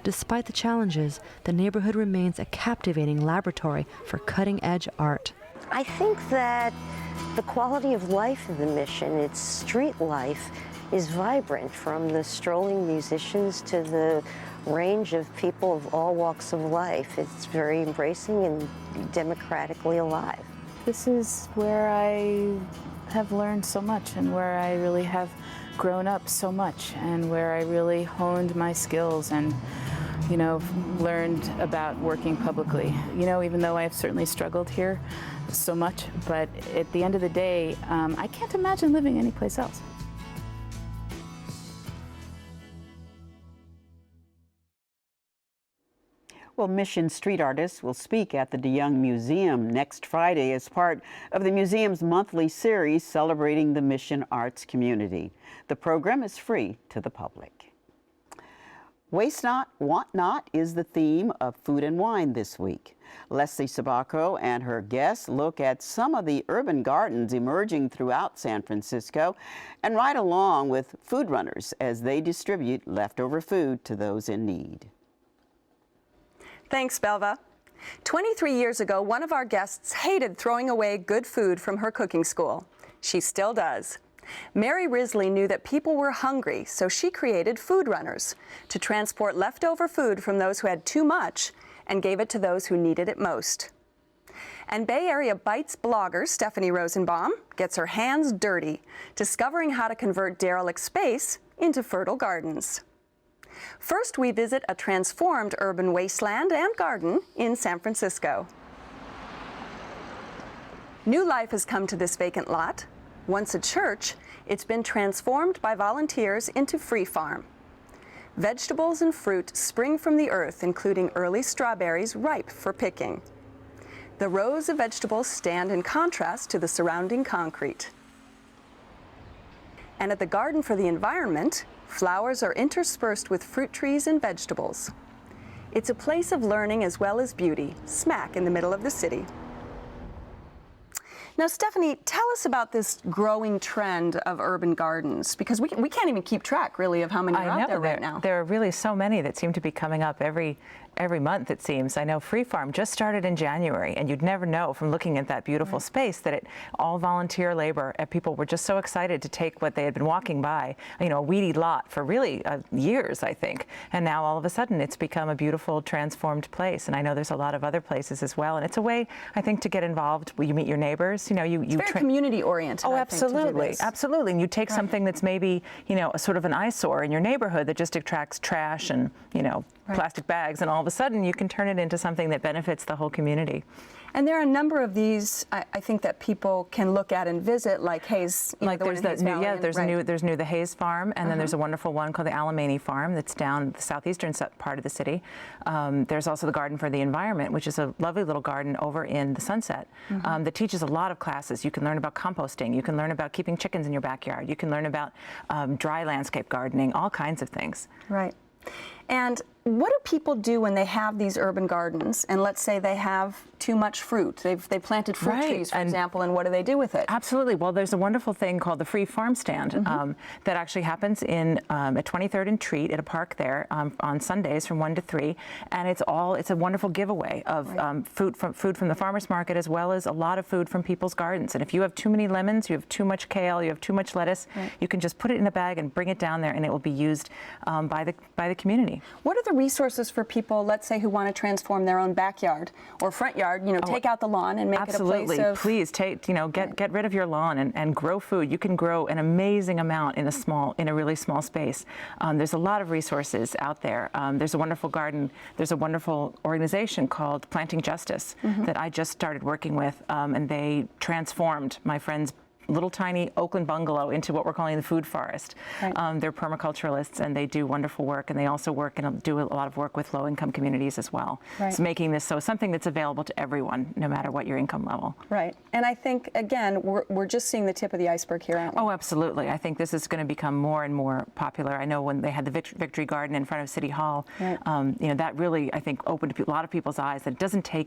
Despite the challenges, the neighborhood remains a captivating laboratory for cutting-edge art. I think that the quality of life in the Mission, its street life, is vibrant, from the strolling musicians to the range of people of all walks of life. It's very embracing and democratically alive. This is where I have learned so much, and where I really have grown up so much, and where I really honed my skills and learned about working publicly. Even though I have certainly struggled here so much, but at the end of the day, I can't imagine living anyplace else. Well, Mission street artists will speak at the DeYoung Museum next Friday as part of the museum's monthly series celebrating the Mission arts community. The program is free to the public. Waste not, want not is the theme of Food and Wine this week. Leslie Sbrocco and her guests look at some of the urban gardens emerging throughout San Francisco and ride along with food runners as they distribute leftover food to those in need. Thanks, Belva. 23 years ago, one of our guests hated throwing away good food from her cooking school. She still does. Mary Risley knew that people were hungry, so she created food runners to transport leftover food from those who had too much and gave it to those who needed it most. And Bay Area Bites blogger Stephanie Rosenbaum gets her hands dirty, discovering how to convert derelict space into fertile gardens. First, we visit a transformed urban wasteland and garden in San Francisco. New life has come to this vacant lot. Once a church, it's been transformed by volunteers into free farm. Vegetables and fruit spring from the earth, including early strawberries ripe for picking. The rows of vegetables stand in contrast to the surrounding concrete. And at the Garden for the Environment, flowers are interspersed with fruit trees and vegetables. It's a place of learning as well as beauty, smack in the middle of the city. Now, Stephanie, tell us about this growing trend of urban gardens, because we can't even keep track, really, of how many are out there right now. There are really so many that seem to be coming up every month, it seems. I know Free Farm just started in January, and you'd never know from looking at that beautiful space that it all volunteer labor, and people were just so excited to take what they had been walking by, a weedy lot for really years, I think. And now all of a sudden it's become a beautiful, transformed place. And I know there's a lot of other places as well. And it's a way, I think, to get involved where you meet your neighbors. It's very community oriented. Oh, absolutely, absolutely. And you take something that's maybe, a sort of an eyesore in your neighborhood that just attracts trash and, plastic bags, and all of a sudden you can turn it into something that benefits the whole community. And there are a number of these, I think, that people can look at and visit, like Hayes. Like there's the new the Hayes Farm, and then there's a wonderful one called the Alamany Farm that's down the southeastern part of the city. There's also the Garden for the Environment, which is a lovely little garden over in the Sunset that teaches a lot of classes. You can learn about composting. You can learn about keeping chickens in your backyard. You can learn about dry landscape gardening, all kinds of things. Right. And what do people do when they have these urban gardens, and let's say they have too much fruit? They've planted fruit trees, for example, and what do they do with it? Absolutely. Well, there's a wonderful thing called the Free Farm Stand that actually happens in at 23rd and Treat at a park there on Sundays from 1 to 3, and it's a wonderful giveaway of food from the farmers market, as well as a lot of food from people's gardens. And if you have too many lemons, you have too much kale, you have too much lettuce, you can just put it in a bag and bring it down there, and it will be used by the community. What are the resources for people, let's say, who want to transform their own backyard or front yard, take out the lawn and make it a place of... Please get rid of your lawn and grow food. You can grow an amazing amount in a really small space. There's a lot of resources out there. There's a wonderful garden. There's a wonderful organization called Planting Justice that I just started working with, and they transformed my friend's little tiny Oakland bungalow into what we're calling the food forest. They're permaculturalists, and they do wonderful work, and they also do a lot of work with low-income communities as well. So making this something that's available to everyone, no matter what your income level. Right. And I think, again, we're just seeing the tip of the iceberg here, aren't we? Oh, absolutely. I think this is going to become more and more popular. I know when they had the Victory Garden in front of City Hall, that really, I think, opened a lot of people's eyes that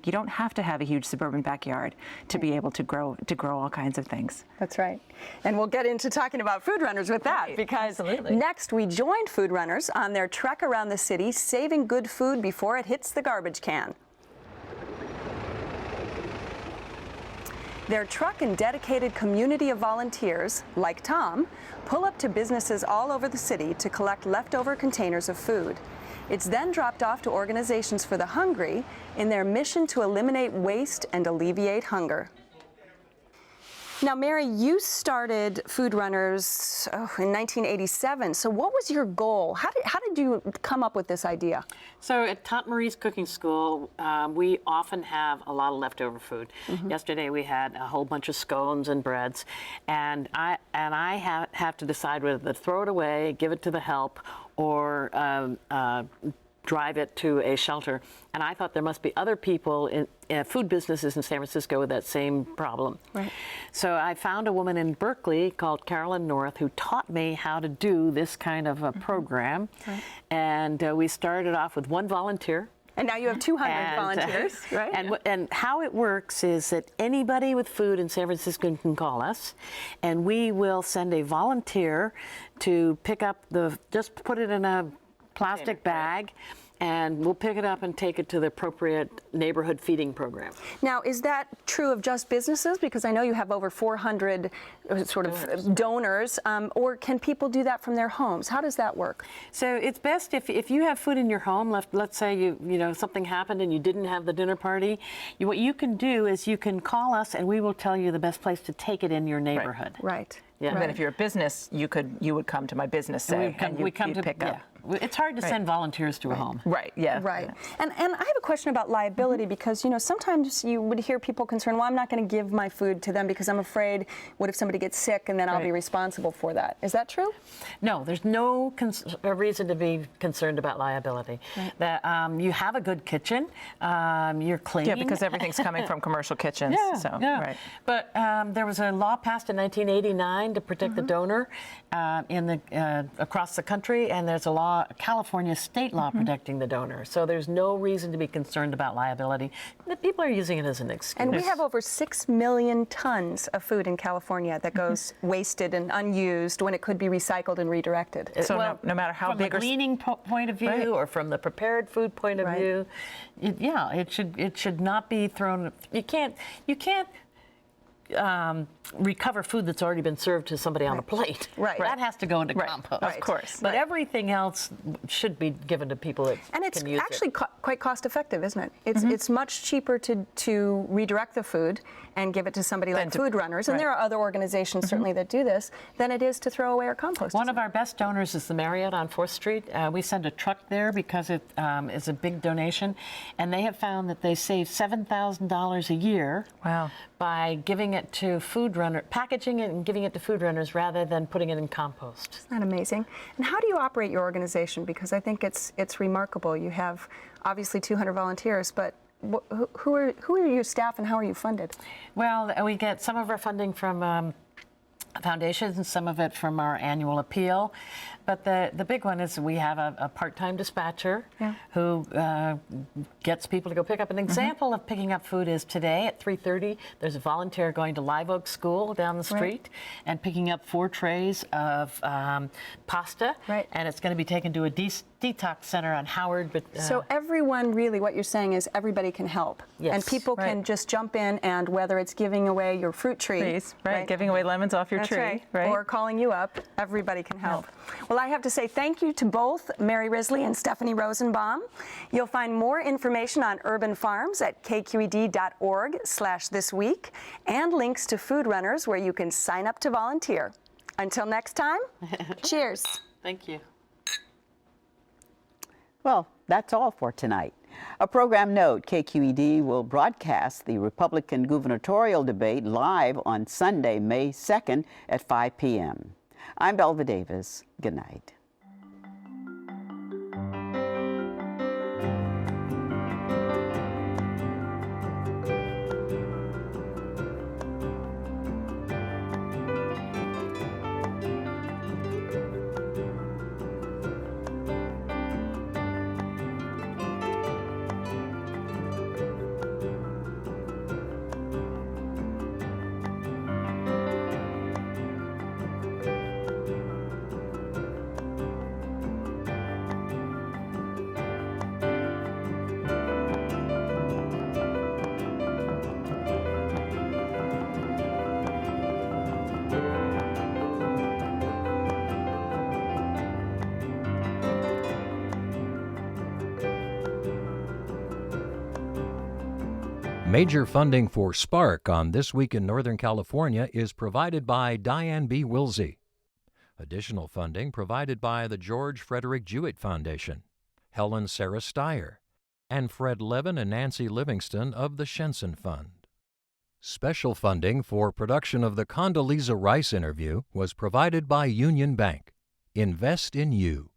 you don't have to have a huge suburban backyard to be able to grow all kinds of things. That's right. And we'll get into talking about food runners with that, because next we joined food runners on their trek around the city, saving good food before it hits the garbage can. Their truck and dedicated community of volunteers, like Tom, pull up to businesses all over the city to collect leftover containers of food. It's then dropped off to organizations for the hungry in their mission to eliminate waste and alleviate hunger. Now, Mary, you started Food Runners in 1987. So what was your goal? How did you come up with this idea? So at Tante Marie's Cooking School, we often have a lot of leftover food. Yesterday we had a whole bunch of scones and breads, and I have to decide whether to throw it away, give it to the help, or drive it to a shelter. And I thought there must be other people in food businesses in San Francisco with that same problem. So I found a woman in Berkeley called Carolyn North who taught me how to do this kind of a program. And we started off with one volunteer. And now you have 200 volunteers, right? And how it works is that anybody with food in San Francisco can call us, and we will send a volunteer to pick up just put it in a plastic bag, and we'll pick it up and take it to the appropriate neighborhood feeding program. Now, is that true of just businesses? Because I know you have over 400 sort of donors, or can people do that from their homes? How does that work? So it's best if you have food in your home. Let's say you know something happened and you didn't have the dinner party. What you can do is you can call us, and we will tell you the best place to take it in your neighborhood. Right. Yeah. And then if you're a business, you would come to my business, say, and you'd pick up. It's hard to send volunteers to a home. Right. And I have a question about liability, because sometimes you would hear people concerned, well, I'm not going to give my food to them because I'm afraid, what if somebody gets sick and then I'll be responsible for that. Is that true? No, there's no reason to be concerned about liability. That you have a good kitchen, you're clean. Yeah, because everything's coming from commercial kitchens. But there was a law passed in 1989 to protect the donor across the country, and there's a California state law protecting the donor. So there's no reason to be concerned about liability. The people are using it as an excuse. And we have over 6 million tons of food in California that goes wasted and unused when it could be recycled and redirected. So no matter how big from the cleaning point of view or from the prepared food point of view, it should not be thrown. You can't recover food that's already been served to somebody on a plate. Right. That has to go into compost. Of course. But everything else should be given to people that And it's can use actually it. quite cost effective, isn't it? It's much cheaper to redirect the food and give it to somebody like Food Runners, and there are other organizations certainly that do this, than it is to throw away or compost. One of our best donors is the Marriott on 4th Street. We send a truck there because it is a big donation, and they have found that they save $7,000 a year by giving it to packaging it and giving it to food runners rather than putting it in compost. Isn't that amazing? And how do you operate your organization? Because I think it's remarkable. You have obviously 200 volunteers, but who are your staff and how are you funded? Well, we get some of our funding from foundations and some of it from our annual appeal. But the big one is we have a part-time dispatcher who gets people to go pick up. An example of picking up food is today at 3:30, there's a volunteer going to Live Oak School down the street and picking up 4 trays of pasta. And it's going to be taken to a detox center on Howard. But so everyone really, what you're saying is everybody can help. Yes. And people can just jump in, and whether it's giving away your fruit tree. Giving away lemons off your tree. Or calling you up, everybody can help. Well, I have to say thank you to both Mary Risley and Stephanie Rosenbaum. You'll find more information on urban farms at kqed.org/thisweek and links to Food Runners where you can sign up to volunteer. Until next time, cheers. Thank you. Well, that's all for tonight. A program note, KQED will broadcast the Republican gubernatorial debate live on Sunday, May 2nd at 5 p.m. I'm Belva Davis. Good night. Major funding for Spark on This Week in Northern California is provided by Diane B. Wilsey. Additional funding provided by the George Frederick Jewett Foundation, Helen Sarah Steyer, and Fred Levin and Nancy Livingston of the Shenson Fund. Special funding for production of the Condoleezza Rice interview was provided by Union Bank. Invest in you.